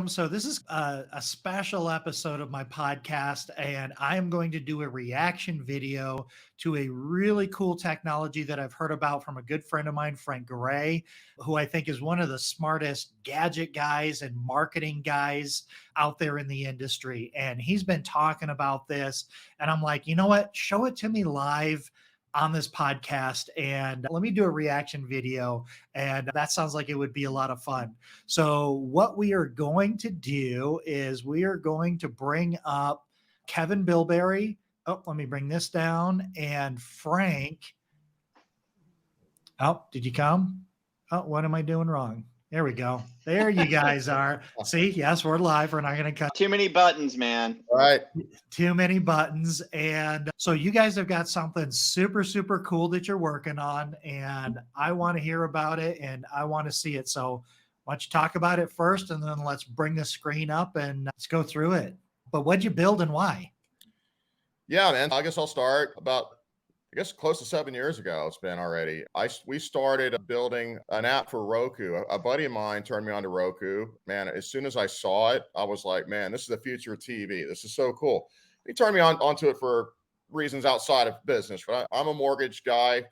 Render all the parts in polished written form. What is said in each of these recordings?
So this is a special episode of my podcast, and I am going to do a reaction video to a really cool technology that I've heard about from a good friend of mine, Frank Garay, who I think is one of the smartest gadget guys and marketing guys out there in the industry. And he's been talking about this, and I'm like, you know what? Show it to me live on this podcast and let me do a reaction video. And that sounds like it would be a lot of fun. So, what we are going to do is we are going to bring up Kevin Bilberry. Oh, let me bring this down. And Frank. Oh, did you come? Oh, what am I doing wrong? There we go. There you guys are. See, yes, we're live. We're not going to cut. Too many buttons, man. All right. Too many buttons. And so you guys have got something super, super cool that you're working on. And I want to hear about it and I want to see it. So why don't you talk about it first and then let's bring the screen up and let's go through it. But what'd you build and why? Yeah, man. I guess I'll start about, close to 7 years ago. It's been already. We started building an app for Roku. A buddy of mine turned me on to Roku. Man, as soon as I saw it, I was like, man, this is the future of TV. This is so cool. He turned me onto it for reasons outside of business. But I'm a mortgage guy,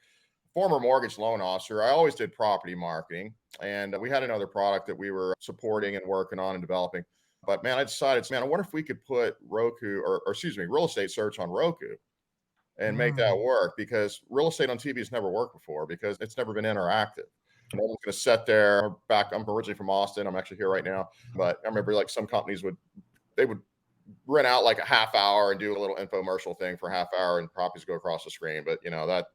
former mortgage loan officer. I always did property marketing, and we had another product that we were supporting and working on and developing. But man, I decided, man, I wonder if we could put Roku or real estate search on Roku and make that work, because real estate on TV has never worked before because it's never been interactive. No one's going to sit there back. I'm originally from Austin. I'm actually here right now. But I remember like some companies would rent out like a half hour and do a little infomercial thing for a half hour and properties go across the screen. But you know, that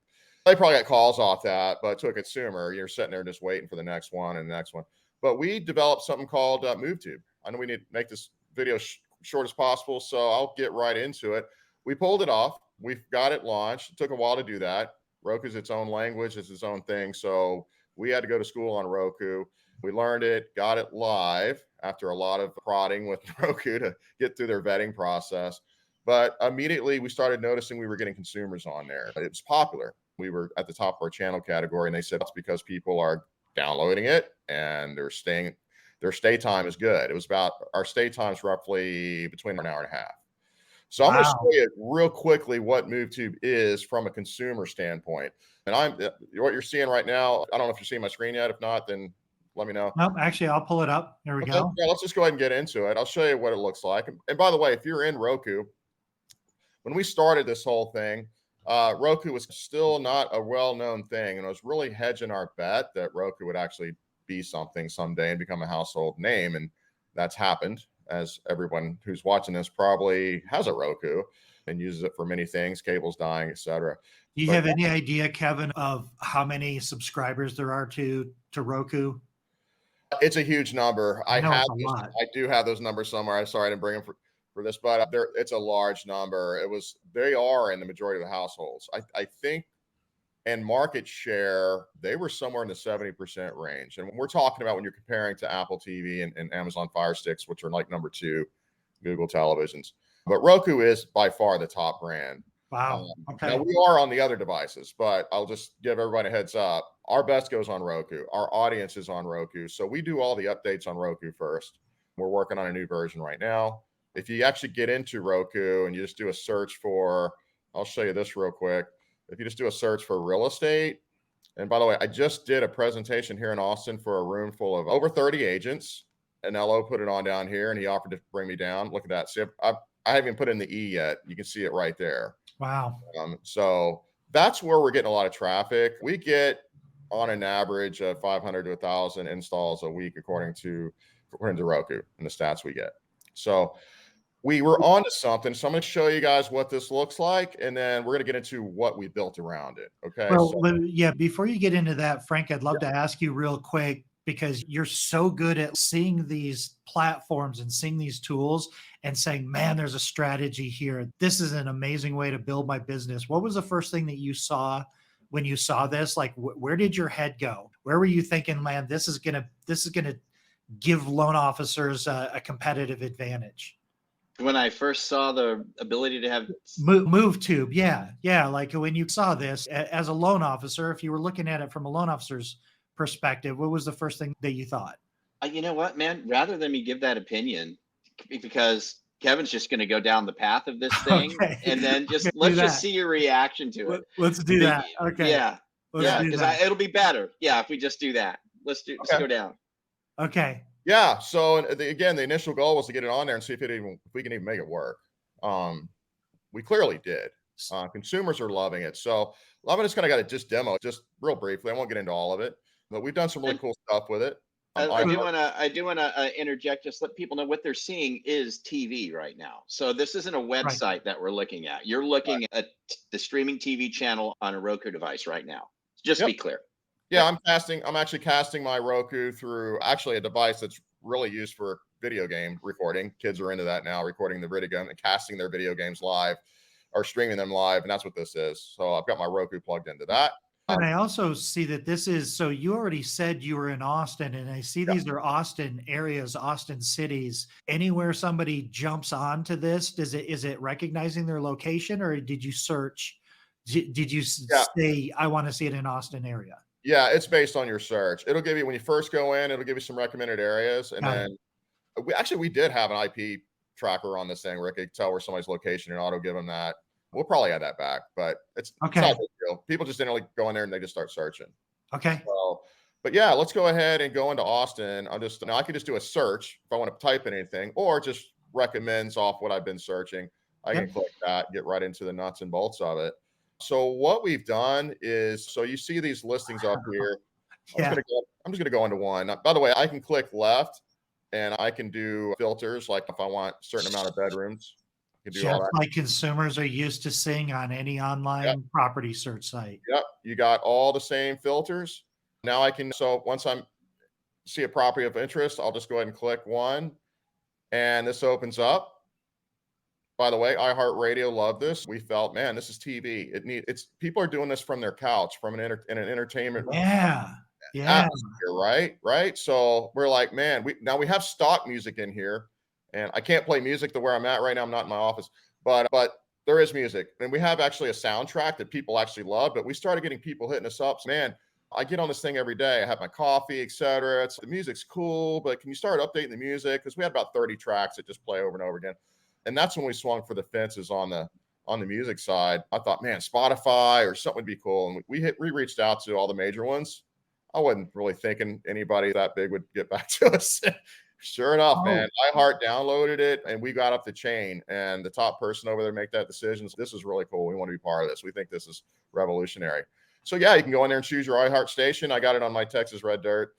they probably got calls off that. But to a consumer, you're sitting there just waiting for the next one and the next one. But we developed something called MoveTube. I know we need to make this video short as possible, so I'll get right into it. We pulled it off. We've got it launched. It took a while to do that. Roku's its own language. It's its own thing. So we had to go to school on Roku. We learned it, got it live after a lot of prodding with Roku to get through their vetting process. But immediately we started noticing we were getting consumers on there. It was popular. We were at the top of our channel category, and they said it's because people are downloading it and their stay time is good. It was about, our stay time is roughly between an hour and a half. So I'm going to show you real quickly what MoveTube is from a consumer standpoint. And what you're seeing right now, I don't know if you're seeing my screen yet. If not, then let me know. No, actually, I'll pull it up. There we go. Yeah, let's just go ahead and get into it. I'll show you what it looks like. And by the way, if you're in Roku, when we started this whole thing, Roku was still not a well-known thing. And I was really hedging our bet that Roku would actually be something someday and become a household name. And that's happened, as everyone who's watching this probably has a Roku and uses it for many things, cables dying, etc. Do you have any idea, Kevin, of how many subscribers there are to Roku? It's a huge number. I do have those numbers somewhere. I'm sorry I didn't bring them for this, but it's a large number. They are in the majority of the households. I think, and market share, they were somewhere in the 70% range. And when we're talking about, when you're comparing to Apple TV and Amazon Fire Sticks, which are like number 2, Google televisions, but Roku is by far the top brand. Wow. Okay. Now we are on the other devices, but I'll just give everybody a heads up. Our best goes on Roku. Our audience is on Roku. So we do all the updates on Roku first. We're working on a new version right now. If you actually get into Roku and you just do a search for, I'll show you this real quick. If you just do a search for real estate, and by the way, I just did a presentation here in Austin for a room full of over 30 agents, and LO put it on down here, and he offered to bring me down. Look at that. See, I haven't even put in the E yet. You can see it right there. Wow. So that's where we're getting a lot of traffic. We get on an average of 500 to 1,000 installs a week, according to Roku and the stats we get. So we were on to something. So I'm going to show you guys what this looks like, and then we're going to get into what we built around it. Okay. Well, yeah, before you get into that, Frank, I'd love to ask you real quick, because you're so good at seeing these platforms and seeing these tools and saying, man, there's a strategy here. This is an amazing way to build my business. What was the first thing that you saw when you saw this? Like, where did your head go? Where were you thinking, man, this is going to give loan officers a competitive advantage? When I first saw the ability to have MoveTube, yeah. Like when you saw this as a loan officer, if you were looking at it from a loan officer's perspective, what was the first thing that you thought? You know what, man? Rather than me give that opinion, because Kevin's just going to go down the path of this thing, Okay. and then Okay, let's do just that. see your reaction to it. Let's do that. Okay. Yeah, Let's yeah, do because that. it'll be better. Yeah, if we just do that. Let's Okay. go down. Okay. Yeah. So again, the initial goal was to get it on there and see if we can even make it work. We clearly did. Consumers are loving it. So I'm just kind of got to just demo it just real briefly. I won't get into all of it, but we've done some really cool stuff with it. I do want to interject. Just let people know what they're seeing is TV right now. So this isn't a website that we're looking at. You're looking at the streaming TV channel on a Roku device right now. Just be clear. Yeah, I'm actually casting my Roku through actually a device that's really used for video game recording. Kids are into that now, recording the video game and casting their video games live or streaming them live. And that's what this is. So I've got my Roku plugged into that. And I also see that this is, so you already said you were in Austin, and I see these are Austin areas, Austin cities. Anywhere somebody jumps onto this, is it recognizing their location, or did you search? Did you say, I want to see it in Austin area? Yeah, it's based on your search. It'll give you, when you first go in, it'll give you some recommended areas. And then we did have an IP tracker on this thing where it could tell where somebody's location and auto give them that. We'll probably add that back, but it's not a big deal. People just didn't go in there and they just start searching. Okay. So, but yeah, let's go ahead and go into Austin. Now I can just do a search if I want to type in anything, or just recommends off what I've been searching. I can click that, get right into the nuts and bolts of it. So what we've done is, so you see these listings up here. I'm just gonna go into one. By the way, I can click left and I can do filters, like if I want a certain amount of bedrooms. Just like consumers are used to seeing on any online property search site. Yep, you got all the same filters. Now I can, so once I see a property of interest, I'll just go ahead and click one, and this opens up. By the way, iHeartRadio loved this. We felt, man, this is TV. It's people are doing this from their couch, from an entertainment atmosphere, right? So we're like, man, we have stock music in here. And I can't play music to where I'm at right now. I'm not in my office, but there is music. And we have actually a soundtrack that people actually love, but we started getting people hitting us up. So, man, I get on this thing every day. I have my coffee, etc. The music's cool, but can you start updating the music? Because we had about 30 tracks that just play over and over again. And that's when we swung for the fences on the music side. I thought, man, Spotify or something would be cool. And we reached out to all the major ones. I wasn't really thinking anybody that big would get back to us. Sure enough, man, iHeart downloaded it and we got up the chain, and the top person over there make that decision. This is really cool. We want to be part of this. We think this is revolutionary. So yeah, you can go in there and choose your iHeart station. I got it on my Texas Red Dirt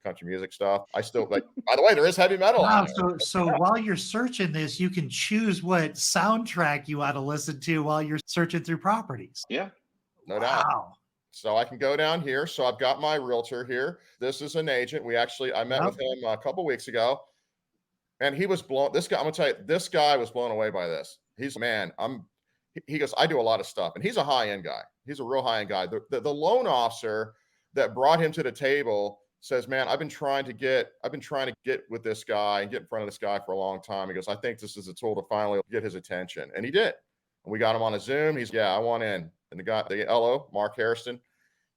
country music stuff. I still like, by the way, there is heavy metal. Wow, so while you're searching this, you can choose what soundtrack you want to listen to while you're searching through properties. Yeah. No doubt. So I can go down here. So I've got my realtor here. This is an agent. I met with him a couple weeks ago, and he was blown. This guy, I'm gonna tell you, this guy was blown away by this. He goes, I do a lot of stuff, and he's a high-end guy. He's a real high-end guy. The loan officer that brought him to the table says, man, I've been trying to get with this guy and get in front of this guy for a long time. He goes, I think this is a tool to finally get his attention. And he did. And we got him on a Zoom. I want in. And the LO, Mark Harrison,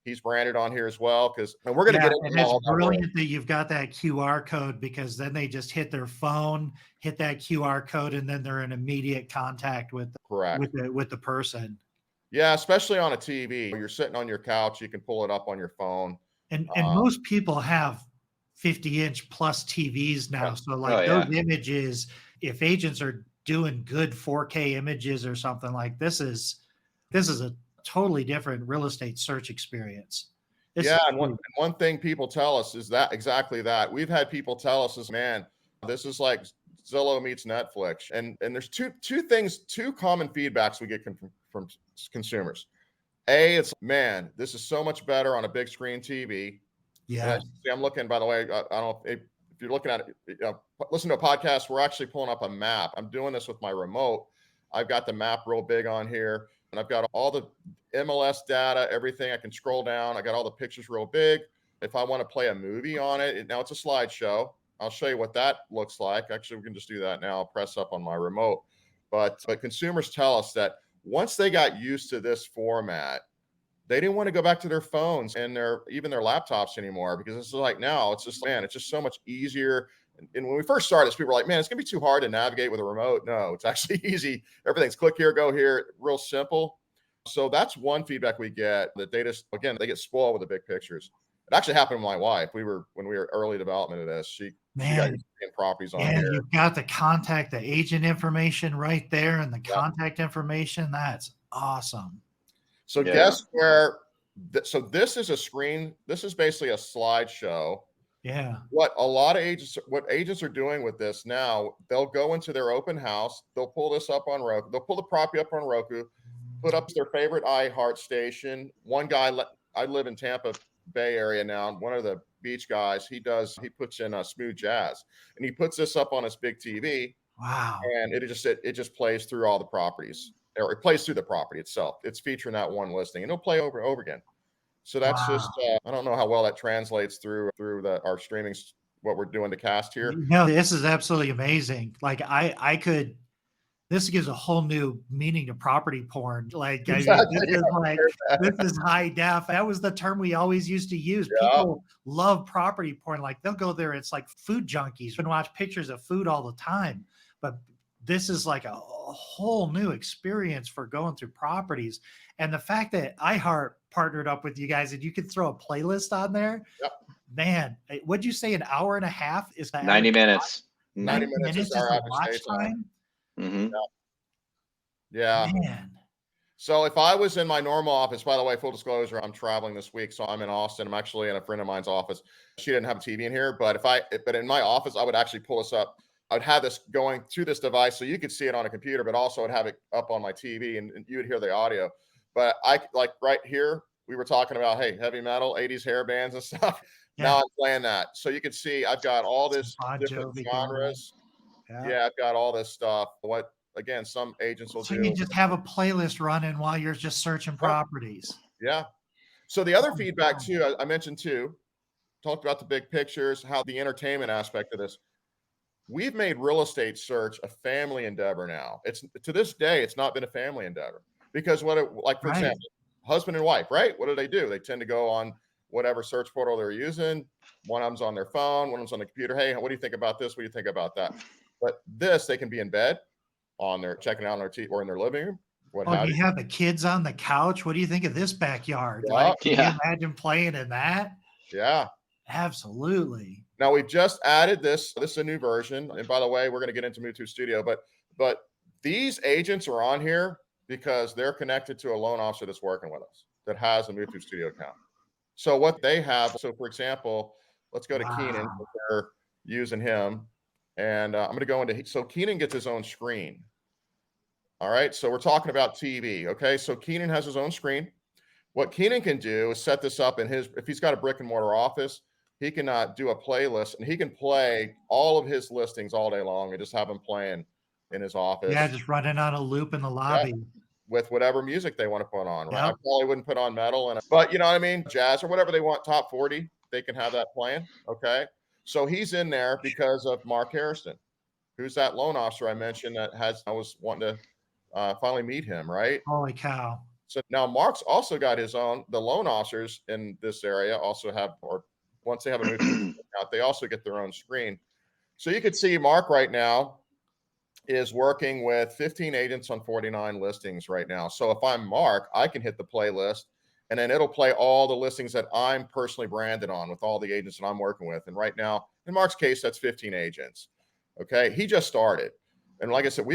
he's branded on here as well, and we're going to get into and it's brilliant that you've got that QR code, because then they just hit their phone, hit that QR code, and then they're in immediate contact with the person. Yeah, especially on a TV. You're sitting on your couch, you can pull it up on your phone. And most people have 50-inch plus TVs now. So those images, if agents are doing good 4K images or something, like this is a totally different real estate search experience. And one thing people tell us is that exactly that. We've had people tell us is, man, this is like Zillow meets Netflix. And there's two common feedbacks we get from consumers. It's, man, this is so much better on a big screen TV. Yeah. I'm looking, by the way, I don't know if you're looking at it, listen to a podcast, we're actually pulling up a map. I'm doing this with my remote. I've got the map real big on here, and I've got all the MLS data, everything. I can scroll down. I got all the pictures real big. If I want to play a movie on it, now it's a slideshow. I'll show you what that looks like. Actually, we can just do that now. I'll press up on my remote. But consumers tell us that once they got used to this format, they didn't want to go back to their phones and even their laptops anymore, because it's like now it's just, man, it's just so much easier. And when we first started this, people were like, man, it's gonna be too hard to navigate with a remote. No, it's actually easy. Everything's click here, go here, real simple. So that's one feedback we get, that they just, again, they get spoiled with the big pictures. It actually happened with my wife. When we were early development of this, she got used to seeing properties on here. You've got the agent information right there, and the contact information. That's awesome. So guess where, so this is a screen. This is basically a slideshow. Yeah. What agents are doing with this now, they'll go into their open house, they'll pull this up on Roku, they'll pull the property up on Roku, put up their favorite iHeart station. One guy, I live in Tampa Bay area now, and one of the beach guys, he puts in a smooth jazz, and he puts this up on his big TV. Wow. And it just plays through all the properties, or it plays through the property itself. It's featuring that one listing, and it'll play over and over again. So that's just, I don't know how well that translates through our streaming, what we're doing to cast here. No, this is absolutely amazing. Like this gives a whole new meaning to property porn. Like, Exactly. This is high def. That was the term we always used to use. Yeah. People love property porn. Like, they'll go there. It's like food junkies and watch pictures of food all the time. But this is like a whole new experience for going through properties. And the fact that iHeart partnered up with you guys and you could throw a playlist on there. Yep. Man, what'd you say, an hour and a half? Is that 90 minutes? 90 minutes is our average watch stay time. Mm-hmm. Yeah. Man. So if I was in my normal office, by the way, full disclosure, I'm traveling this week, so I'm in Austin. I'm actually in a friend of mine's office. She didn't have a TV in here, but in my office, I would actually pull this up. I would have this going to this device so you could see it on a computer, but also I'd have it up on my TV and you would hear the audio. But like right here, we were talking about, hey, heavy metal, 80s hair bands and stuff. Yeah. Now I'm playing that. So you can see I've got all this different genres. Yeah, I've got all this stuff. Again, some agents will do. So you just have a playlist running while you're just searching properties. Yeah. So the other feedback too, I mentioned too, talked about the big pictures, how the entertainment aspect of this. We've made real estate search a family endeavor now. It's to this day, it's not been a family endeavor, because for example, husband and wife, right? What do? They tend to go on whatever search portal they're using. One of them's on their phone, one of them's on the computer. Hey, what do you think about this? What do you think about that? But this, they can be in bed, checking out on their TV, or in their living room. You have the kids on the couch. What do you think of this backyard? Yeah. Can you imagine playing in that? Yeah. Absolutely. Now we've just added this. This is a new version. And by the way, we're going to get into MoveTube Studio, but these agents are on here because they're connected to a loan officer that's working with us that has a MoveTube Studio account. So what they have, so for example, let's go to Keenan. They're using him. And I'm going to go into, so Keenan gets his own screen. All right. So we're talking about TV. Okay. So Keenan has his own screen. What Keenan can do is set this up if he's got a brick and mortar office, he can do a playlist, and he can play all of his listings all day long and just have them playing in his office. Yeah. Just running on a loop in the lobby. Yeah, with whatever music they want to put on. Right. Yep. I probably wouldn't put on metal, but you know what I mean? Jazz or whatever they want, top 40, they can have that playing. Okay. So he's in there because of Mark Harrison, who's that loan officer I mentioned I was wanting to finally meet him, right? Holy cow. So now Mark's also got his own, the loan officers in this area also have, or once they have a new account, they also get their own screen. So you can see Mark right now is working with 15 agents on 49 listings right now. So if I'm Mark, I can hit the playlist, and then it'll play all the listings that I'm personally branded on with all the agents that I'm working with. And right now, in Mark's case, that's 15 agents. Okay. He just started. And like I said,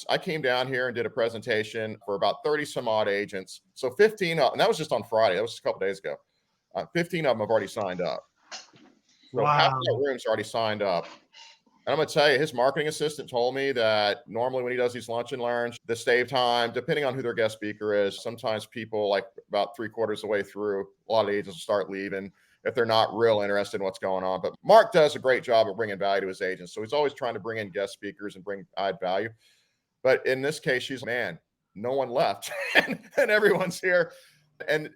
I came down here and did a presentation for about 30 some odd agents. So 15, and that was just on Friday. That was just a couple days ago. 15 of them have already signed up. So half of that room's already signed up. And I'm going to tell you, his marketing assistant told me that normally when he does these lunch and learns, the stay time, depending on who their guest speaker is, sometimes people, like about 3/4 of the way through, a lot of agents will start leaving if they're not real interested in what's going on. But Mark does a great job of bringing value to his agents. So he's always trying to bring in guest speakers and add value. But in this case, no one left and everyone's here. And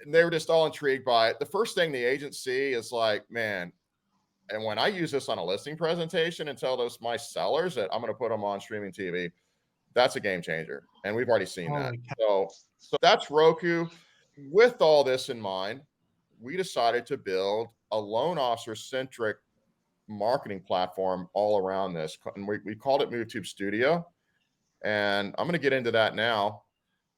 they were just all intrigued by it. The first thing the agents see is like, man, and when I use this on a listing presentation and tell my sellers that I'm going to put them on streaming TV, that's a game changer. And we've already seen that. So that's Roku. with all this in mind, we decided to build a loan officer centric marketing platform all around this. And we called it MoveTube Studio. And I'm going to get into that now.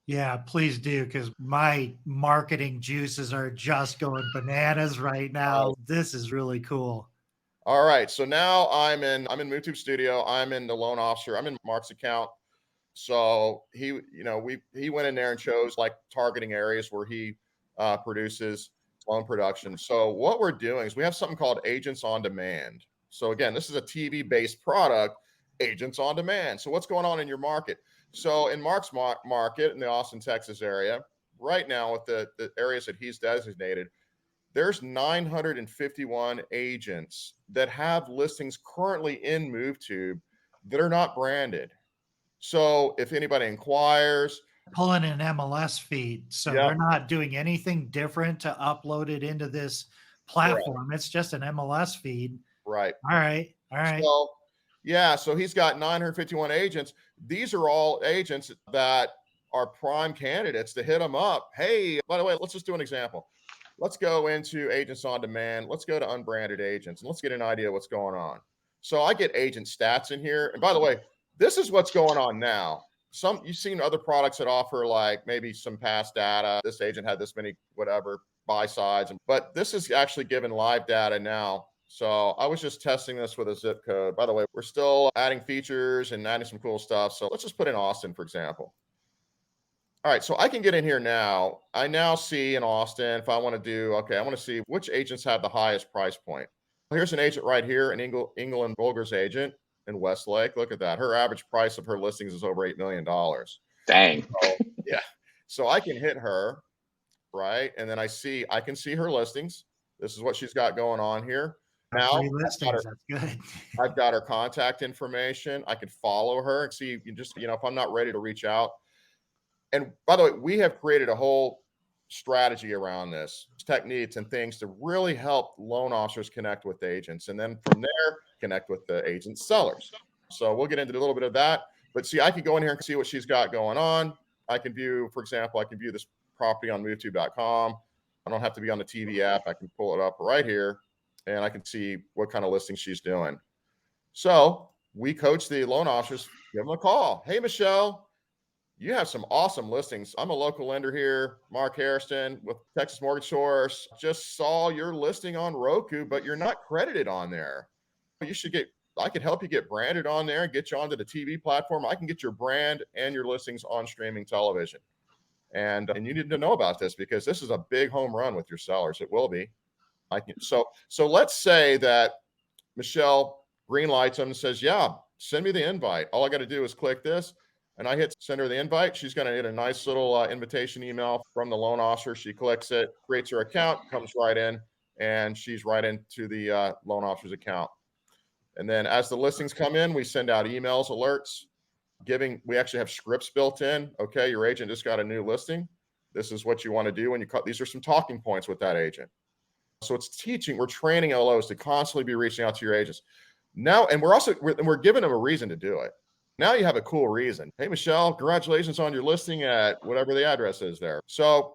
Yeah, please do, because my marketing juices are just going bananas right now. This is really cool. All right. So now I'm in MoveTube Studio. I'm in the loan officer. I'm in Mark's account. So he went in there and chose like targeting areas where he produces loan production. So what we're doing is we have something called Agents on Demand. So again, this is a TV-based product, Agents on Demand. So what's going on in your market? So in Mark's market in the Austin, Texas area, right now with the areas that he's designated, there's 951 agents that have listings currently in MoveTube that are not branded. So if anybody inquires, Pulling an MLS feed. So yeah, they're not doing anything different to upload it into this platform. It's just an MLS feed. right. All right. All right. So yeah, so he's got 951 agents. These are all agents that are prime candidates to hit them up. Hey, by the way, let's just do an example. Let's go into Agents on Demand. Let's go to unbranded agents and let's get an idea of what's going on. So I get agent stats in here. And by the way, this is what's going on now. You've seen other products that offer like maybe some past data. This agent had this many, whatever, buy sides, but this is actually given live data now. So I was just testing this with a zip code. By the way, we're still adding features and adding some cool stuff. So let's just put in Austin, for example. All right, so I can get in here now. I now see in Austin, if I want to do, okay, I want to see which agents have the highest price point. Here's an agent right here, an Engel and Bulger's agent in Westlake. Look at that. Her average price of her listings is over $8 million. Dang. So, yeah. So I can hit her, right? And then I can see her listings. This is what she's got going on here. Now, That's good. I've got her contact information. I can follow her and see, if I'm not ready to reach out. And by the way, we have created a whole strategy around this, techniques and things to really help loan officers connect with agents. And then from there, connect with the agent sellers. So we'll get into a little bit of that. But see, I can go in here and see what she's got going on. I can view, for example, this property on MoveTube.com. I don't have to be on the TV app. I can pull it up right here and I can see what kind of listings she's doing. So we coach the loan officers, give them a call. Hey, Michelle, you have some awesome listings. I'm a local lender here, Mark Harrison with Texas Mortgage Source. Just saw your listing on Roku, but you're not credited on there. I could help you get branded on there and get you onto the TV platform. I can get your brand and your listings on streaming television. And you need to know about this because this is a big home run with your sellers. It will be. So let's say that Michelle greenlights them and says, yeah, send me the invite. All I got to do is click this. And I hit send her the invite. She's going to get a nice little invitation email from the loan officer. She clicks it, creates her account, comes right in, and she's right into the loan officer's account. And then as the listings come in, we send out emails, alerts, we actually have scripts built in. Okay, your agent just got a new listing. This is what you want to do when these are some talking points with that agent. So it's we're training LOs to constantly be reaching out to your agents. Now, and we're giving them a reason to do it. Now you have a cool reason. Hey, Michelle, congratulations on your listing at whatever the address is there. So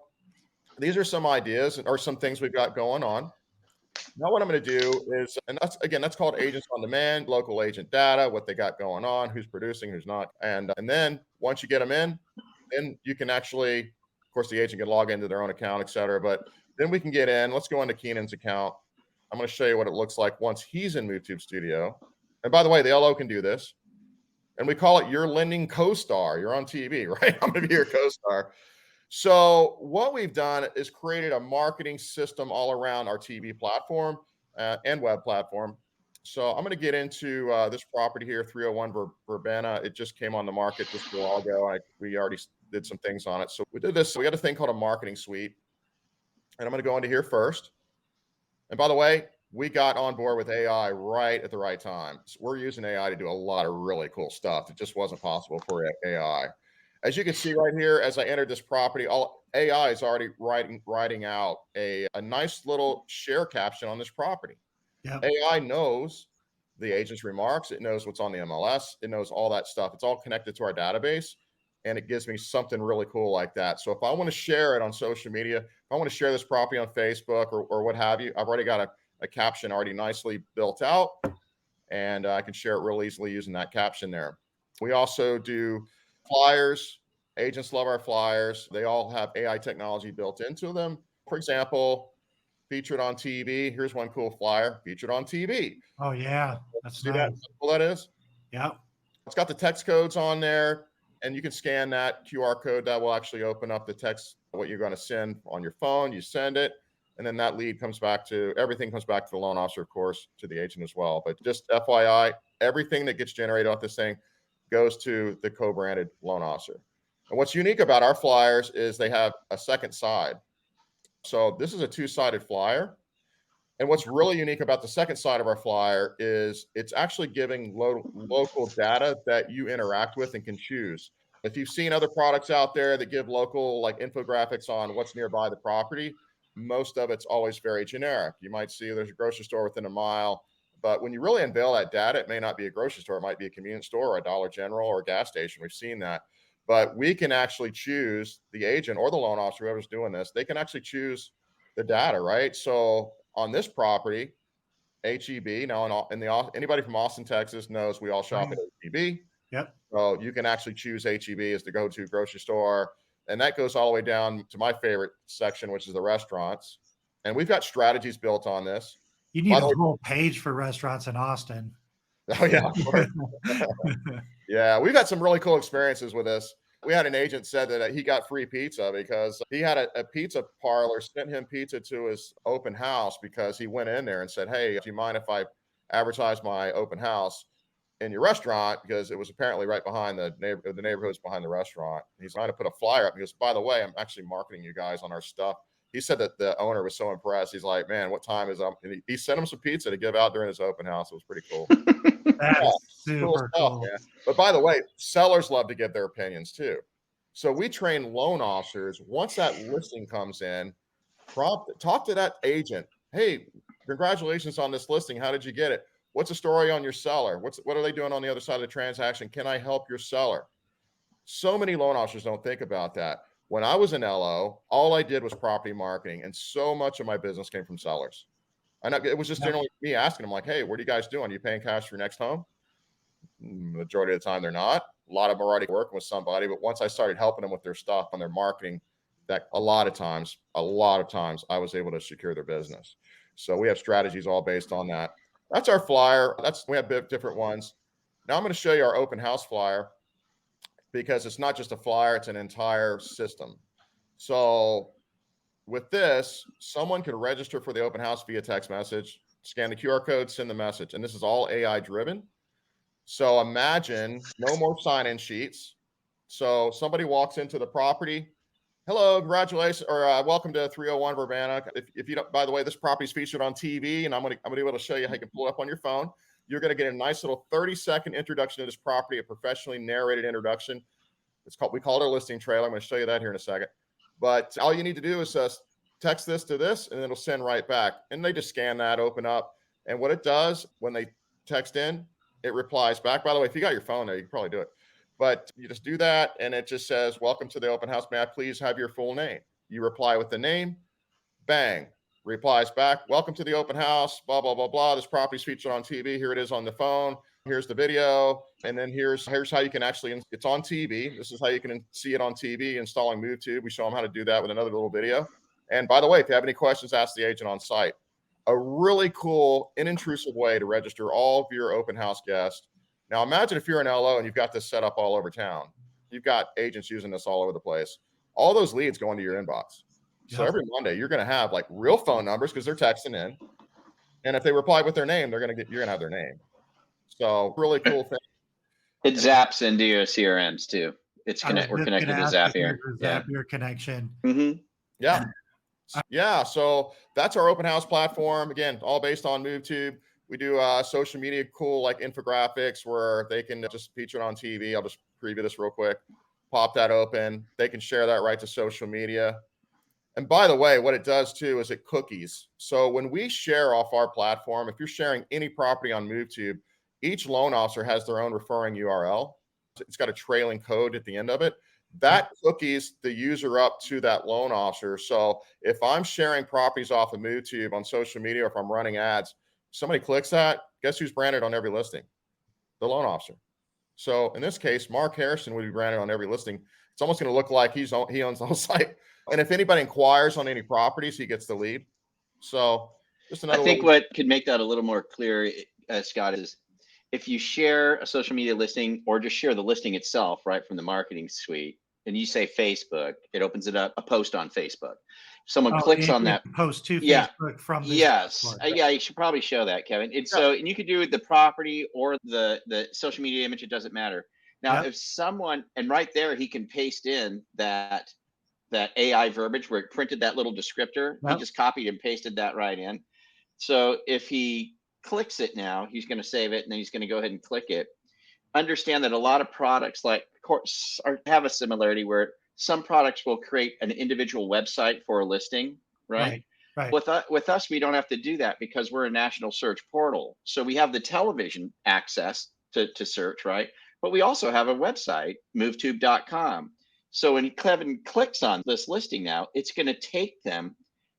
these are some ideas or some things we've got going on. Now what I'm going to do is, and that's called Agents on Demand, local agent data, what they got going on, who's producing, who's not. And then once you get them in, then you can actually, of course, the agent can log into their own account, et cetera. But then we can get in. Let's go into Keenan's account. I'm going to show you what it looks like once he's in MoveTube Studio. And by the way, the LO can do this. And we call it your lending co-star. You're on TV, right? I'm going to be your co-star. So what we've done is created a marketing system all around our TV platform and web platform. So I'm going to get into this property here, 301 Verbena. It just came on the market just a while ago. We already did some things on it. So we did this. We got a thing called a marketing suite. And I'm going to go into here first. And by the way, we got on board with AI right at the right time. So we're using AI to do a lot of really cool stuff. It just wasn't possible for AI. As you can see right here, as I entered this property, all AI is already writing out a nice little share caption on this property. Yep. AI knows the agent's remarks. It knows what's on the MLS. It knows all that stuff. It's all connected to our database. and it gives me something really cool like that. So if I want to share it on social media, if I want to share this property on Facebook or what have you, I've already got a caption already nicely built out, and I can share it real easily using that caption there. We also do flyers. Agents love our flyers. They all have AI technology built into them. For example, featured on TV. Here's one cool flyer, featured on TV. Oh yeah, that's See nice. that? How cool that is? Yeah. It's got the text codes on there, and you can scan that QR code. That will actually open up the text, what you're going to send on your phone. You send it, and then that lead comes back to, everything comes back to the loan officer, of course, to the agent as well. But just FYI, everything that gets generated off this thing goes to the co-branded loan officer. And what's unique about our flyers is they have a second side. So this is a two-sided flyer. And what's really unique about the second side of our flyer is it's actually giving local data that you interact with and can choose. If you've seen other products out there that give local like infographics on what's nearby the property, most of it's always very generic. You might see there's a grocery store within a mile, but when you really unveil that data, it may not be a grocery store. It might be a convenience store or a Dollar General or a gas station. We've seen that. But we can actually choose, the agent or the loan officer, whoever's doing this, they can actually choose the data, right? So on this property, HEB, now anybody from Austin, Texas knows we all shop at HEB. Yep. So you can actually choose HEB as the go-to grocery store. And that goes all the way down to my favorite section, which is the restaurants. And we've got strategies built on this. You need a whole page for restaurants in Austin. Oh, yeah. Of course. Yeah, we've had some really cool experiences with this. We had an agent said that he got free pizza because he had a pizza parlor sent him pizza to his open house because he went in there and said, hey, do you mind if I advertise my open house in your restaurant? Because it was apparently right behind the neighborhood's behind the restaurant. He's trying to put a flyer up. He goes, by the way, I'm actually marketing you guys on our stuff. He said that the owner was so impressed. He's like, man, what time is up? And he sent him some pizza to give out during his open house. It was pretty cool. That's super cool. Man. But by the way, sellers love to give their opinions too. So we train loan officers. Once that listing comes in, talk to that agent. Hey, congratulations on this listing. How did you get it? What's the story on your seller? What are they doing on the other side of the transaction? Can I help your seller? So many loan officers don't think about that. When I was in LO, all I did was property marketing, and so much of my business came from sellers. And it was just generally me asking them, like, hey, what are you guys doing? Are you paying cash for your next home? Majority of the time, they're not. A lot of them are already working with somebody. But once I started helping them with their stuff and their marketing, that a lot of times, I was able to secure their business. So we have strategies all based on that. That's our flyer. We have different ones. Now I'm going to show you our open house flyer, because it's not just a flyer, it's an entire system. So with this, someone could register for the open house via text message, scan the QR code, send the message. And this is all AI driven. So imagine no more sign-in sheets. So somebody walks into the property. Hello, congratulations, or welcome to 301 Verbana. If you don't, by the way, this property is featured on TV, and I'm going to be able to show you how you can pull it up on your phone. You're going to get a nice little 30-second introduction to this property, a professionally narrated introduction. We call it our listing trailer. I'm going to show you that here in a second. But all you need to do is text this to this, and it'll send right back. And they just scan that, open up. And what it does when they text in, it replies back. By the way, if you got your phone there, you can probably do it. But you just do that, and it just says, welcome to the open house. May I please have your full name? You reply with the name, bang. Replies back, welcome to the open house, blah, blah, blah, blah. This property's featured on TV. Here it is on the phone. Here's the video. And then here's how you can actually, it's on TV. This is how you can see it on TV, installing MoveTube. We show them how to do that with another little video. And by the way, if you have any questions, ask the agent on site. A really cool, inintrusive way to register all of your open house guests. Now imagine if you're in LO and you've got this set up all over town. You've got agents using this all over the place. All those leads go into your inbox. So every Monday, you're going to have like real phone numbers because they're texting in. And if they reply with their name, you're going to have their name. So really cool thing. It zaps into your CRMs too. We're connected to Zapier. Zapier connection. Mm-hmm. Yeah. Yeah. So that's our open house platform. Again, all based on MoveTube. We do social media, cool like infographics where they can just feature it on TV. I'll just preview this real quick. Pop that open. They can share that right to social media. And by the way, what it does too is it cookies. So when we share off our platform, if you're sharing any property on MoveTube, each loan officer has their own referring URL. It's got a trailing code at the end of it. that cookies the user up to that loan officer. So if I'm sharing properties off of MoveTube on social media, or if I'm running ads, somebody clicks that, guess who's branded on every listing? The loan officer. So in this case, Mark Harrison would be branded on every listing. It's almost going to look like he owns the whole site. And if anybody inquires on any properties, he gets the lead. So just I another think little. what could make that a little more clear, Scott, is if you share a social media listing or just share the listing itself, right, from the marketing suite, and you say Facebook, it opens it up, a post on Facebook. Someone clicks on that post to yeah, Facebook from this yes, dashboard. yeah, you should probably show that, Kevin. And Yeah. so, and you could do the property or the social media image, it doesn't matter. Now, Yep. if someone, and right there, he can paste in that AI verbiage where it printed that little descriptor. He Yep. just copied and pasted that right in. So if he clicks it now, he's going to save it, and then he's going to go ahead and click it. Understand that a lot of products like have a similarity where some products will create an individual website for a listing, right? Right. With us, we don't have to do that because we're a national search portal. So we have the television access to search, right? But we also have a website, MoveTube.com. So when Kevin clicks on this listing now, it's going to take them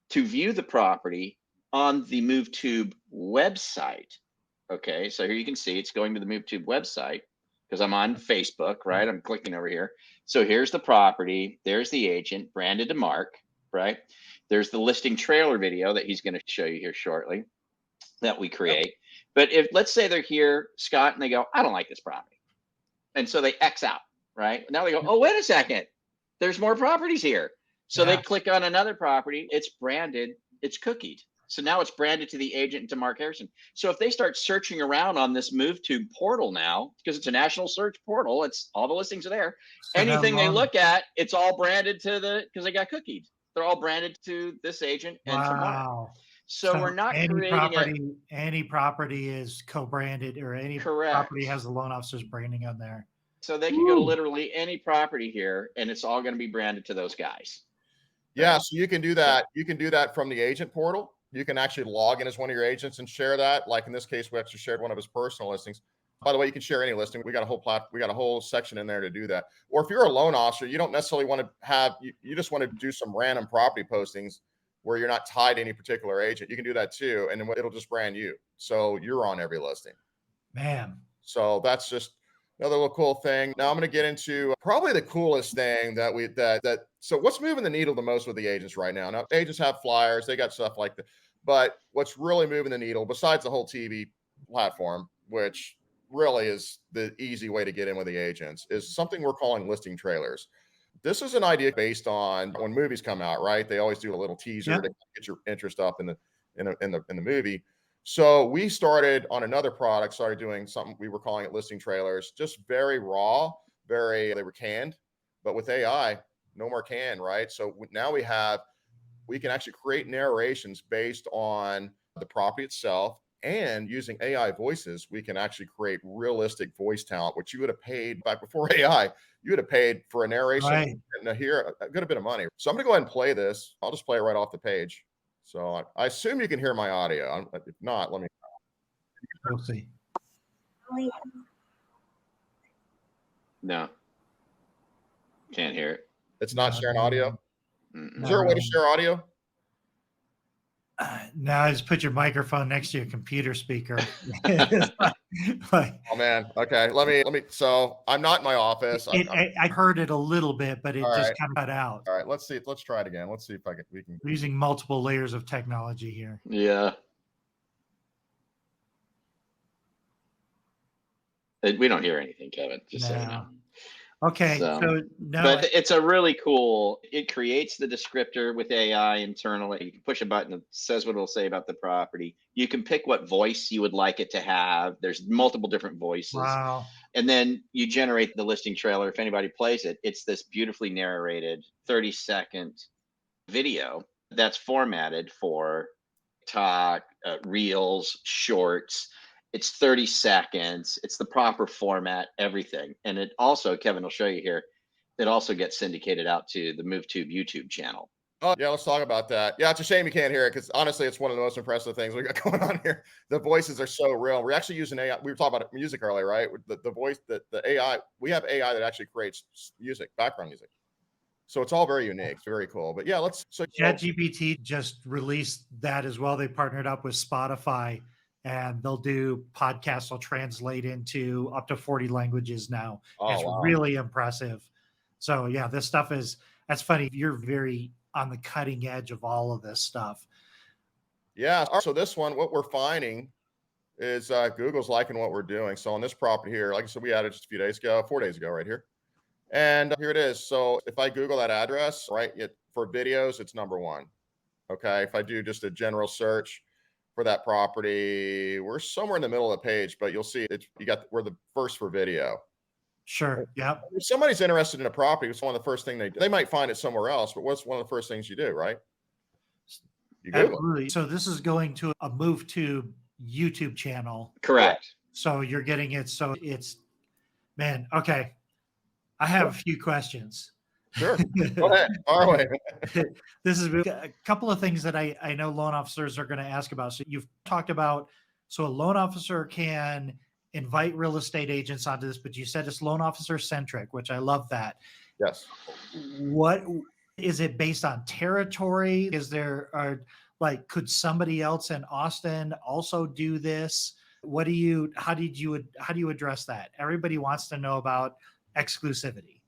to view the property on the MoveTube website. Okay, so here you can see it's going to the MoveTube website because I'm on Facebook, right? I'm clicking over here. So here's the property. There's the agent branded to Mark, right? There's the listing trailer video that he's going to show you here shortly that we create. But if let's say they're here, Scott, and they go, I don't like this property. And so they X out, right? Now they go, oh, wait a second. There's more properties here. So they click on another property. It's branded. It's cookied. So now it's branded to the agent and to Mark Harrison. So if they start searching around on this MoveTube portal now, because it's a national search portal, it's all the listings are there. So anything they look at, it's all branded to because they got cookied. They're all branded to this agent and to Mark. So we're not creating any property is co-branded, or any property has the loan officer's branding on there. So they can go to literally any property here, and it's all going to be branded to those guys. Yeah, so you can do that. You can do that from the agent portal. You can actually log in as one of your agents and share that. Like in this case, we actually shared one of his personal listings. By the way, you can share any listing. We got a whole section in there to do that. Or if you're a loan officer, you don't necessarily want to have, you just want to do some random property postings where you're not tied to any particular agent. You can do that too, and then it'll just brand you. So you're on every listing. Man. So that's just another little cool thing. Now I'm going to get into probably the coolest thing so what's moving the needle the most with the agents right now? Now agents have flyers, they got stuff like that. But what's really moving the needle, besides the whole TV platform, which really is the easy way to get in with the agents, is something we're calling listing trailers. This is an idea based on when movies come out, right? They always do a little teaser to get your interest up in the movie. So we started on another product, started doing something, we were calling it listing trailers, just very raw, they were canned, but with AI, no more canned, right? So now we can actually create narrations based on the property itself, and using AI voices, we can actually create realistic voice talent, which you would have paid back before AI. You would have paid for a narration and hear a good bit of money. So I'm going to go ahead and play this. I'll just play it right off the page. So I assume you can hear my audio. If not, let me. We'll see. No. Can't hear it. It's not sharing audio? Mm-mm. Is there a way to share audio? Now just put your microphone next to your computer speaker. Oh man. Okay. Let me. So I'm not in my office. I heard it a little bit, but it just kind of cut out. All right. Let's see. Let's try it again. Let's see if we can. We're using multiple layers of technology here. Yeah. We don't hear anything, Kevin. Just so you know. Okay, so no, but it's a really cool. It creates the descriptor with AI internally. You can push a button that says what it'll say about the property. You can pick what voice you would like it to have. There's multiple different voices. Wow. And then you generate the listing trailer. If anybody plays it, it's this beautifully narrated 30-second video that's formatted for talk, reels, shorts. It's 30 seconds. It's the proper format, everything. And it also, Kevin will show you here, it also gets syndicated out to the MoveTube YouTube channel. Oh, yeah, let's talk about that. Yeah, it's a shame you can't hear it because honestly, it's one of the most impressive things we got going on here. The voices are so real. We're actually using AI. We were talking about music earlier, right? The voice, the AI, we have AI that actually creates music, background music. So it's all very unique. It's very cool. But yeah, ChatGPT just released that as well. They partnered up with Spotify and they'll do podcasts will translate into up to 40 languages now. Oh, It's wow. really impressive. So yeah, this stuff that's funny. You're very on the cutting edge of all of this stuff. Yeah. So this one, what we're finding is Google's liking what we're doing. So on this property here, like I said, we added just a few days ago, 4 days ago, right here. And here it is. So if I Google that address, right, for videos, it's #1. Okay. If I do just a general search for that property, we're somewhere in the middle of the page, but you'll see we're the first for video. Sure. Yeah. If somebody's interested in a property, it's one of the first things they might find it somewhere else, but what's one of the first things you do, right? You Google. Absolutely. So this is going to a MoveTube YouTube channel. Correct. So you're getting it. So it's, man, okay. I have a few questions. Sure. Go ahead. Far away. This is a couple of things that I know loan officers are going to ask about. So you've talked about, so a loan officer can invite real estate agents onto this, but you said it's loan officer centric, which I love that. Yes. What is it based on territory? Is there could somebody else in Austin also do this? How do you address that? Everybody wants to know about exclusivity.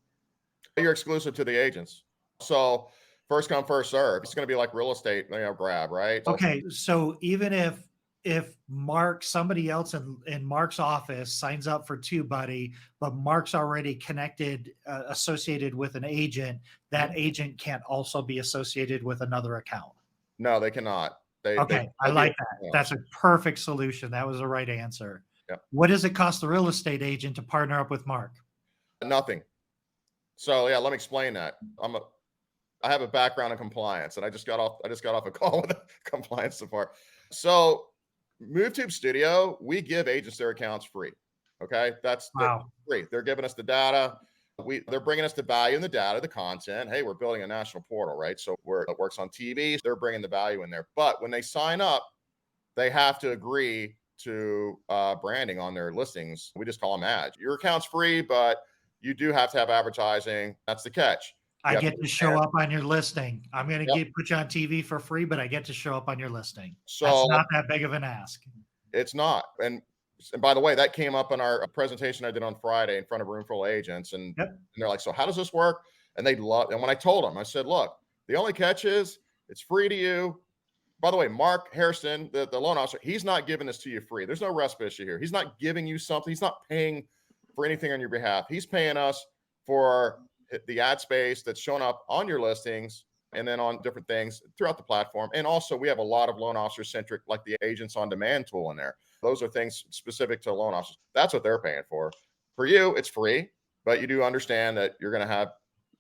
You're exclusive to the agents. So first come, first serve. It's going to be like real estate, grab, right? Okay. So even if somebody else in Mark's office signs up for TubeBuddy, but Mark's already connected, associated with an agent, that agent can't also be associated with another account. No, they cannot. I like that. That's a perfect solution. That was the right answer. Yep. What does it cost the real estate agent to partner up with Mark? Nothing. So yeah, let me explain that. I have a background in compliance, and I just got off a call with a compliance support. So MoveTube Studio, we give agents their accounts free. Okay, that's free. They're giving us the data. They're bringing us the value in the data, the content. Hey, we're building a national portal, right? So it works on TV. They're bringing the value in there. But when they sign up, they have to agree to branding on their listings. We just call them ads. Your account's free, but you do have to have advertising. That's the catch. I get to show up on your listing. I'm going to put you on TV for free, but I get to show up on your listing. So that's not that big of an ask. It's not. And by the way, that came up in our presentation I did on Friday in front of a room full of agents. And they're like, so how does this work? And and when I told them, I said, look, the only catch is it's free to you. By the way, Mark Hairston, the loan officer, he's not giving this to you free. There's no RESP issue here. He's not giving you something. He's not paying for anything on your behalf. He's paying us for the ad space that's shown up on your listings and then on different things throughout the platform. And also we have a lot of loan officer centric, like the agents on demand tool in there. Those are things specific to loan officers. That's what they're paying for. For you, it's free, but you do understand that you're going to have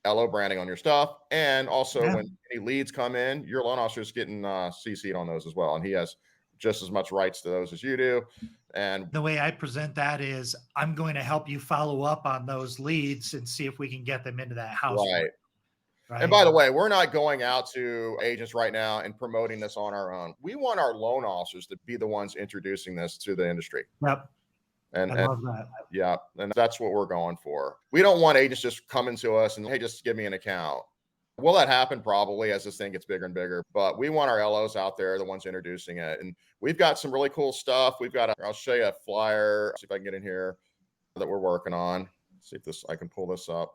LO branding on your stuff. And also when any leads come in, your loan officer is getting CC'd on those as well. And he has just as much rights to those as you do. And the way I present that is I'm going to help you follow up on those leads and see if we can get them into that house. Right. And by the way, we're not going out to agents right now and promoting this on our own. We want our loan officers to be the ones introducing this to the industry. Yep. And I love that. Yeah. And that's what we're going for. We don't want agents just coming to us and, hey, just give me an account. Will that happen? Probably, as this thing gets bigger and bigger, but we want our LOs out there, the ones introducing it. And we've got some really cool stuff. I'll show you a flyer, see if I can get in here, that we're working on. See if I can pull this up.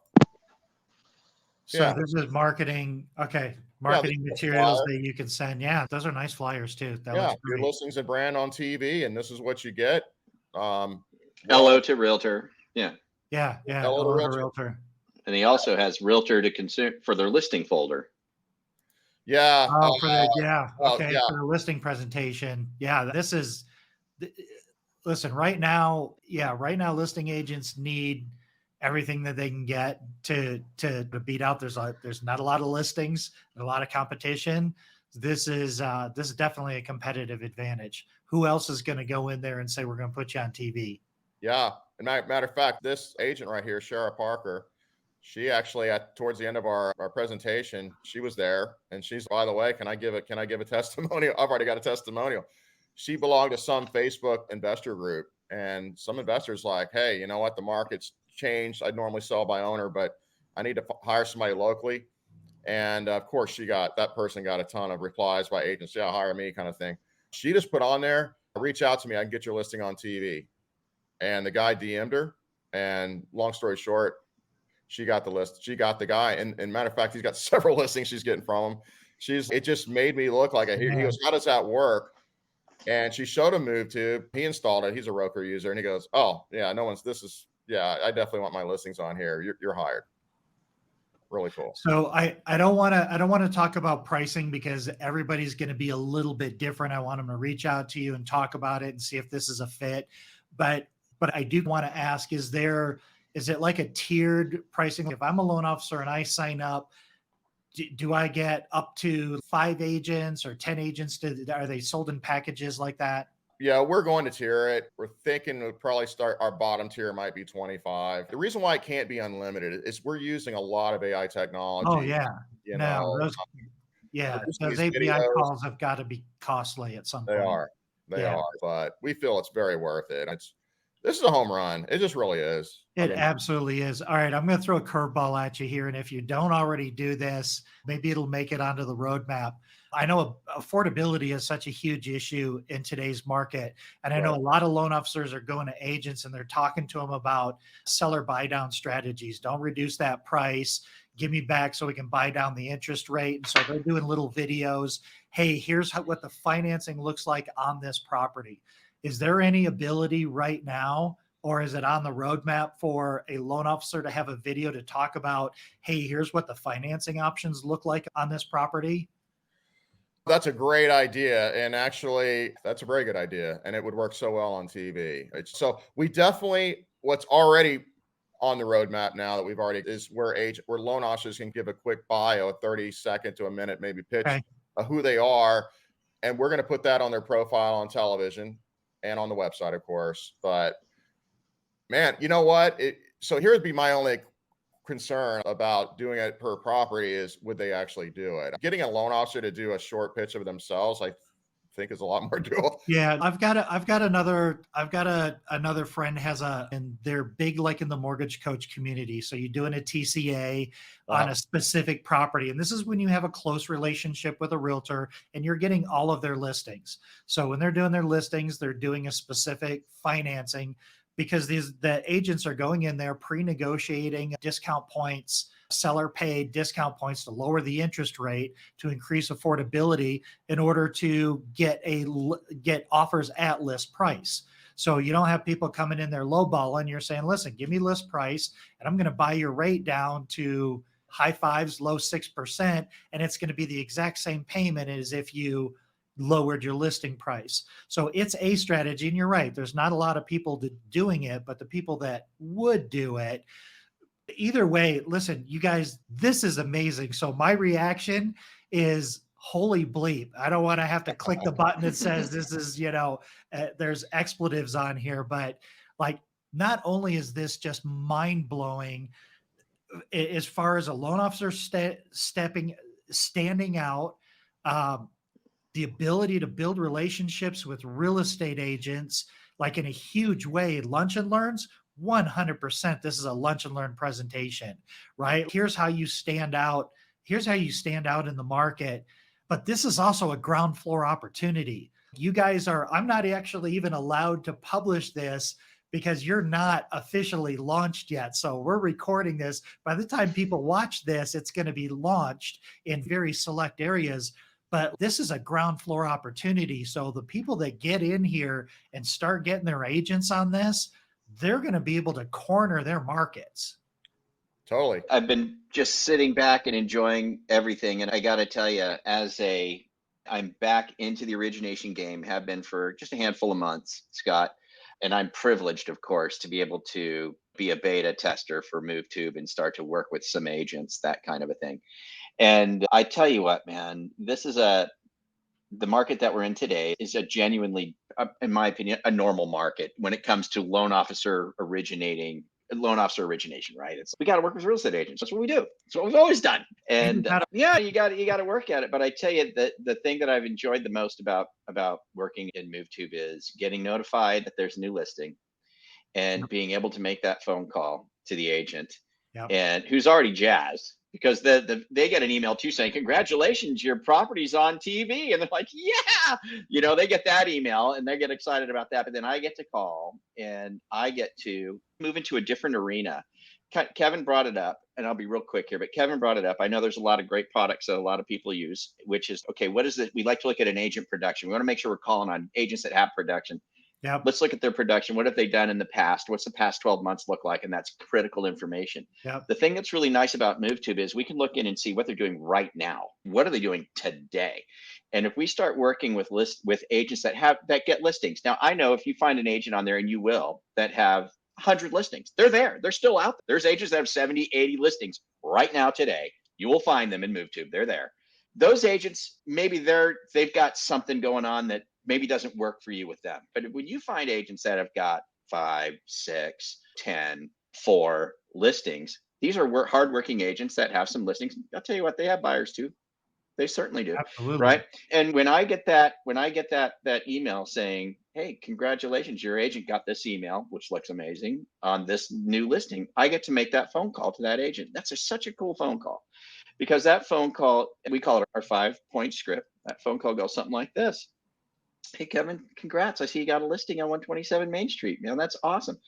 So this is marketing. Okay. Marketing materials that you can send. Yeah. Those are nice flyers too. Your listings and brand on TV, and this is what you get. LO to realtor. Yeah. LO to realtor. And he also has realtor to consume for their listing folder. Yeah. For the listing presentation. Yeah. Listen, right now, listing agents need everything that they can get to beat out. There's not a lot of listings and a lot of competition. This is definitely a competitive advantage. Who else is going to go in there and say, we're going to put you on TV? Yeah. And matter of fact, this agent right here, Shara Parker, She actually, towards the end of our presentation, she was there, and she's, by the way, can I give a testimonial? I've already got a testimonial. She belonged to some Facebook investor group, and some investors like, hey, you know what? The market's changed. I'd normally sell by owner, but I need to hire somebody locally. And of course, that person got a ton of replies by agents. Yeah, hire me, kind of thing. She just put on there, reach out to me. I can get your listing on TV. And the guy DM'd her. And long story short, she got the list. She got the guy. And matter of fact, he's got several listings she's getting from him. It just made me look like he goes, how does that work? And she showed him MoveTube. He installed it. He's a Roku user. And he goes, oh, yeah, I definitely want my listings on here. You're hired. Really cool. So I don't want to talk about pricing because everybody's going to be a little bit different. I want them to reach out to you and talk about it and see if this is a fit. But I do want to ask, is it like a tiered pricing? If I'm a loan officer and I sign up, do I get up to 5 agents or 10 agents? Are they sold in packages like that? Yeah, we're going to tier it. We're thinking we'll probably start, our bottom tier might be 25. The reason why it can't be unlimited is we're using a lot of AI technology. Oh yeah. Those API videos, calls have got to be costly at some point. They are, but we feel it's very worth it. This is a home run. It just really is. It absolutely is. All right, I'm going to throw a curveball at you here. And if you don't already do this, maybe it'll make it onto the roadmap. I know affordability is such a huge issue in today's market. And I know a lot of loan officers are going to agents and they're talking to them about seller buy down strategies. Don't reduce that price. Give me back so we can buy down the interest rate. And so they're doing little videos. Hey, here's what the financing looks like on this property. Is there any ability right now, or is it on the roadmap for a loan officer to have a video to talk about, hey, here's what the financing options look like on this property? That's a great idea. And actually, that's a very good idea. And it would work so well on TV. So we definitely, what's already on the roadmap now that we've already is where loan officers can give a quick bio, a 30-second to a minute, maybe pitch who they are. And we're going to put that on their profile on television and on the website, of course. But man, you know what? So here would be my only concern about doing it per property is, would they actually do it? Getting a loan officer to do a short pitch of themselves, I think, is a lot more doable. Yeah, I've got another friend and they're big, like in the mortgage coach community. So you're doing a TCA on a specific property. And this is when you have a close relationship with a realtor and you're getting all of their listings. So when they're doing their listings, they're doing a specific financing, because the agents are going in there pre-negotiating discount points, seller paid discount points to lower the interest rate to increase affordability in order to get offers at list price. So you don't have people coming in there lowballing. You're saying, listen, give me list price and I'm going to buy your rate down to high 5s, low 6%. And it's going to be the exact same payment as if you lowered your listing price. So it's a strategy. And you're right, there's not a lot of people doing it, but the people that would do it, either way, listen, you guys, this is amazing. So my reaction is, holy bleep. I don't want to have to click the button that says this is, there's expletives on here, but like, not only is this just mind blowing as far as a loan officer standing out, the ability to build relationships with real estate agents, like in a huge way. Lunch and learns, 100%. This is a lunch and learn presentation, right? Here's how you stand out. Here's how you stand out in the market. But this is also a ground floor opportunity. You guys I'm not actually even allowed to publish this because you're not officially launched yet. So we're recording this. By the time people watch this, it's going to be launched in very select areas. But this is a ground floor opportunity. So the people that get in here and start getting their agents on this, they're going to be able to corner their markets. Totally. I've been just sitting back and enjoying everything. And I got to tell you, I'm back into the origination game, have been for just a handful of months, Scott. And I'm privileged, of course, to be able to be a beta tester for MoveTube and start to work with some agents, that kind of a thing. And I tell you what, man, the market that we're in today is a genuinely, in my opinion, a normal market when it comes to loan officer originating loan officer origination, right? It's we got to work with real estate agents. That's what we do. That's what we've always done. And yeah, you got to work at it. But I tell you that the thing that I've enjoyed the most about working in MoveTube is getting notified that there's a new listing and being able to make that phone call to the agent and who's already jazzed because they get an email too saying, congratulations, your property's on TV. And they're like, yeah, they get that email and they get excited about that. But then I get to call and I get to move into a different arena. Kevin brought it up, and I'll be real quick here, but Kevin brought it up. I know there's a lot of great products that a lot of people use, which is, okay, what is it? We like to look at an agent production. We want to make sure we're calling on agents that have production. Yep. Let's look at their production. What have they done in the past? What's the past 12 months look like? And that's critical information. Yep. The thing that's really nice about MoveTube is we can look in and see what they're doing right now. What are they doing today? And if we start working with agents that get listings. Now, I know if you find an agent on there, and you will, that have 100 listings, they're there. They're still out there. There's agents that have 70, 80 listings right now today. You will find them in MoveTube. They're there. Those agents, maybe they've got something going on that maybe doesn't work for you with them. But when you find agents that have got 5, 6, 10, 4 listings, these are hardworking agents that have some listings. I'll tell you what, they have buyers too. They certainly do. Absolutely. Right. And when I get that email saying, hey, congratulations, your agent got this email, which looks amazing, on this new listing, I get to make that phone call to that agent. That's such a cool phone call, because that phone call, we call it our 5-point script. That phone call goes something like this. Hey, Kevin, congrats. I see you got a listing on 127 Main Street. That's awesome.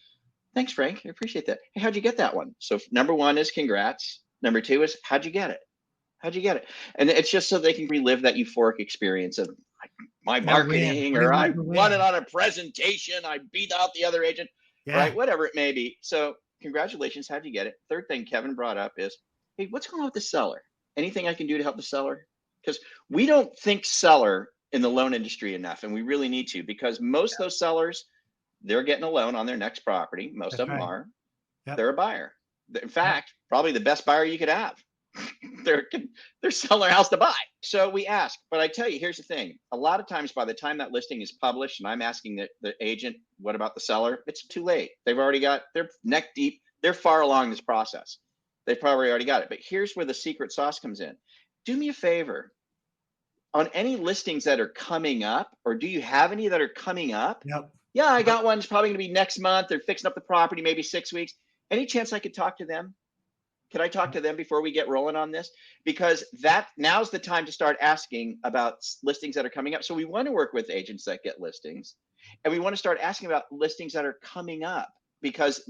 Thanks, Frank. I appreciate that. Hey, how'd you get that one? So number 1 is congrats. Number 2 is how'd you get it? How'd you get it? And it's just so they can relive that euphoric experience of my marketing, or I won it on a presentation. I beat out the other agent, right? Whatever it may be. So congratulations. How'd you get it? Third thing Kevin brought up is, hey, what's going on with the seller? Anything I can do to help the seller? Because we don't think seller in the loan industry enough, and we really need to, because most of those sellers, they're getting a loan on their next property. Most of them are. They're a buyer. In fact, probably the best buyer you could have. They're selling their house to buy. So we ask, but I tell you, here's the thing. A lot of times by the time that listing is published and I'm asking the agent, what about the seller? It's too late. They're neck deep. They're far along this process. They've probably already got it. But here's where the secret sauce comes in. Do me a favor. On any listings that are coming up, or do you have any that are coming up? Yep. Yeah, I got one. It's probably going to be next month. They're fixing up the property, maybe 6 weeks. Any chance I could talk to them? Can I talk to them before we get rolling on this? Because now's the time to start asking about listings that are coming up. So we want to work with agents that get listings, and we want to start asking about listings that are coming up, because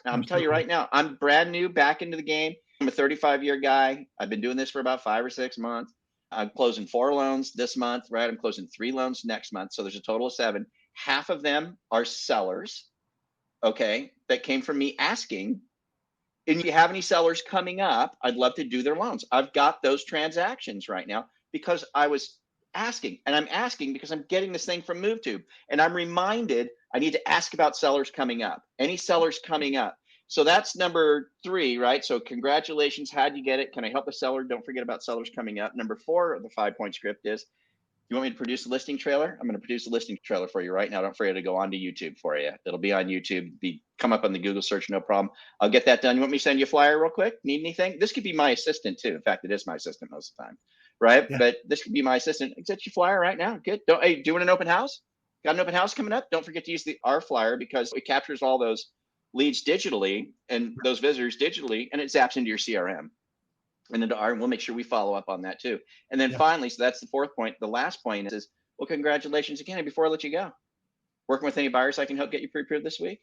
I'm telling you right now, I'm brand new back into the game. I'm a 35-year guy. I've been doing this for about 5 or 6 months. I'm closing 4 loans this month, right? I'm closing 3 loans next month. So there's a total of 7. Half of them are sellers, okay, that came from me asking, and if you have any sellers coming up, I'd love to do their loans. I've got those transactions right now because I was asking, and I'm asking because I'm getting this thing from MoveTube, and I'm reminded I need to ask about sellers coming up. Any sellers coming up? So that's number 3, right? So congratulations. How'd you get it? Can I help the seller? Don't forget about sellers coming up. Number 4 of the 5-point script is, you want me to produce a listing trailer? I'm going to produce a listing trailer for you right now. Don't forget to go onto YouTube for you. It'll be on YouTube. Come up on the Google search, no problem. I'll get that done. You want me to send you a flyer real quick? Need anything? This could be my assistant too. In fact, it is my assistant most of the time, right? Yeah. But this could be my assistant. Get your flyer right now. Good. Hey, doing an open house? Got an open house coming up? Don't forget to use our flyer, because it captures all those leads digitally and those visitors digitally, and it zaps into your CRM and into we'll make sure we follow up on that too. And then finally, so that's the 4th point. The last point is, well, congratulations again. And before I let you go, working with any buyers I can help get you pre-approved this week,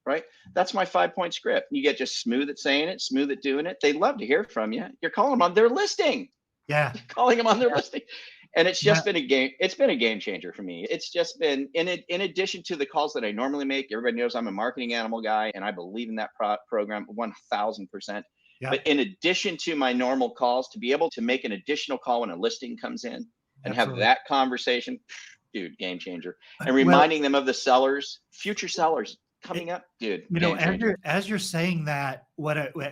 right? That's my 5-point script. You get just smooth at saying it, smooth at doing it. They love to hear from you. You're calling them on their listing. Yeah. You're calling them on their listing. And it's just been a game. It's been a game changer for me. It's just been, in addition to the calls that I normally make, everybody knows I'm a marketing animal guy, and I believe in that program 1000%. Yeah. But in addition to my normal calls, to be able to make an additional call when a listing comes in and have that conversation, dude, game changer. And reminding them of the sellers, future sellers coming up, dude. You know, Game changer. as you're saying that,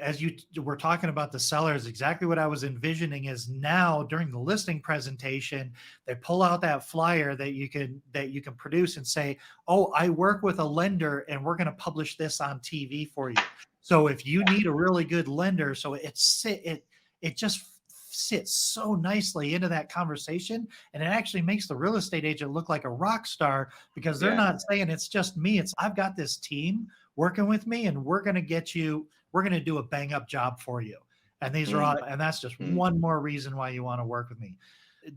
as you were talking about the sellers, exactly what I was envisioning is now during the listing presentation, they pull out that flyer that you can produce and say, "Oh, I work with a lender, and we're going to publish this on TV for you." So if you need a really good lender, so it just sits so nicely into that conversation, and it actually makes the real estate agent look like a rock star because they're not saying it's just me. It's I've got this team working with me, and we're going to do a bang up job for you. And these are all, and that's just one more reason why you want to work with me.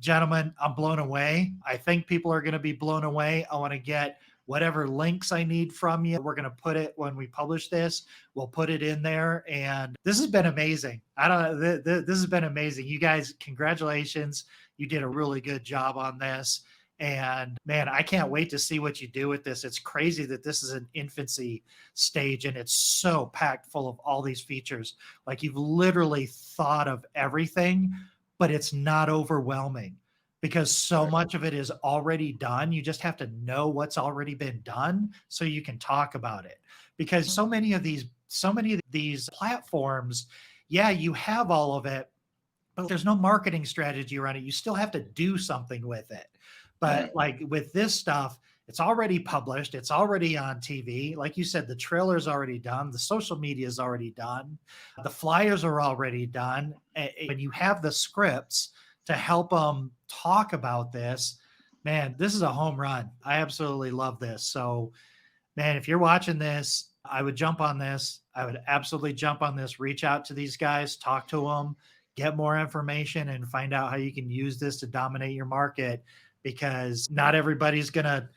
Gentlemen, I'm blown away. I think people are going to be blown away. I want to get whatever links I need from you. We're going to put it when we publish this. We'll put it in there. And this has been amazing. This has been amazing. You guys, congratulations. You did a really good job on this. And man, I can't wait to see what you do with this. It's crazy that this is an infancy stage and it's so packed full of all these features. Like you've literally thought of everything, but it's not overwhelming because so much of it is already done. You just have to know what's already been done so you can talk about it. Because so many of these platforms, yeah, you have all of it, but there's no marketing strategy around it. You still have to do something with it. But like with this stuff, it's already published. It's already on TV. Like you said, the trailer's already done. The social media is already done. The flyers are already done. And you have the scripts to help them talk about this. Man, this is a home run. I absolutely love this. So, man, if you're watching this, I would jump on this. I would absolutely jump on this. Reach out to these guys, talk to them, get more information, and find out how you can use this to dominate your market. Because not everybody's gonna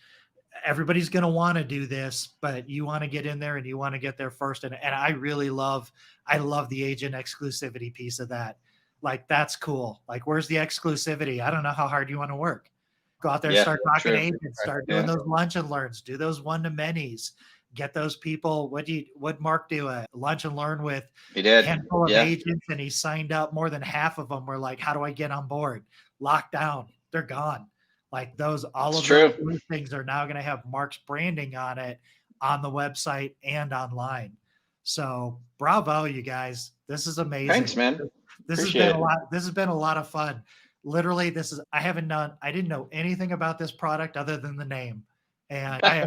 want to do this, but you want to get in there and you want to get there first. And I love the agent exclusivity piece of that. Like, that's cool. Like, where's the exclusivity? I don't know how hard you want to work. Go out there, start talking to agents, start doing those lunch and learns, do those one-to-manys, get those people. What Mark do? A lunch and learn with a handful of agents, and he signed up. More than half of them were like, how do I get on board? Locked down. They're gone. Like those things are now going to have Mark's branding on it on the website and online. So bravo, you guys. This is amazing. Thanks, man. This has been a lot. This has been a lot of fun. Literally, I didn't know anything about this product other than the name. And I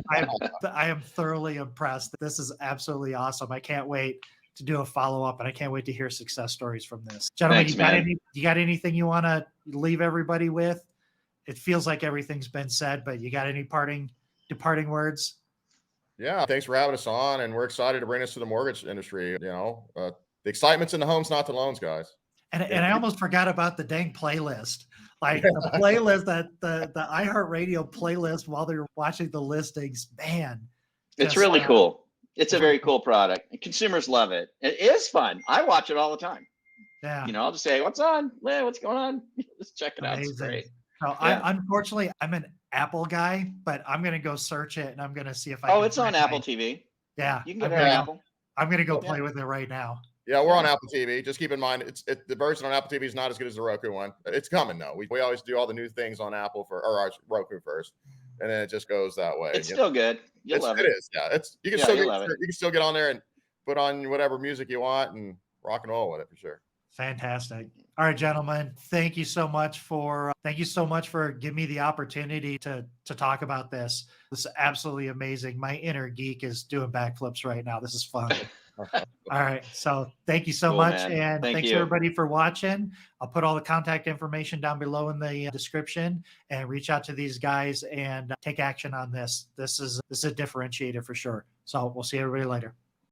am thoroughly impressed. This is absolutely awesome. I can't wait to do a follow-up, and I can't wait to hear success stories from this. Gentlemen, you got anything you want to leave everybody with? It feels like everything's been said, but you got any departing words? Yeah, thanks for having us on, and we're excited to bring this to the mortgage industry. You know, the excitement's in the homes, not the loans, guys. And I almost forgot about the dang playlist. Like the playlist, that the iHeartRadio playlist while they're watching the listings, man. It's really cool. It's a very cool product. Consumers love it. It is fun. I watch it all the time. Yeah. You know, I'll just say, what's on? What's going on? Just check it out. It's great. So unfortunately, I'm an Apple guy, but I'm going to go search it and I'm going to see if I can. It's on Apple TV. Yeah. You can get it on Apple. I'm going to go play with it right now. Yeah, we're on Apple TV. Just keep in mind, the version on Apple TV is not as good as the Roku one. It's coming though. We always do all the new things on Apple or Roku first, and then it just goes that way. It's still good. You'll love it. It is. Yeah, you can still get on there and put on whatever music you want and rock and roll with it for sure. Fantastic. All right, gentlemen, thank you so much for giving me the opportunity to talk about this. This is absolutely amazing. My inner geek is doing backflips right now. This is fun. All right. So thank you so much. Man. And thanks everybody for watching. I'll put all the contact information down below in the description, and reach out to these guys and take action on this. This is a differentiator for sure. So we'll see everybody later.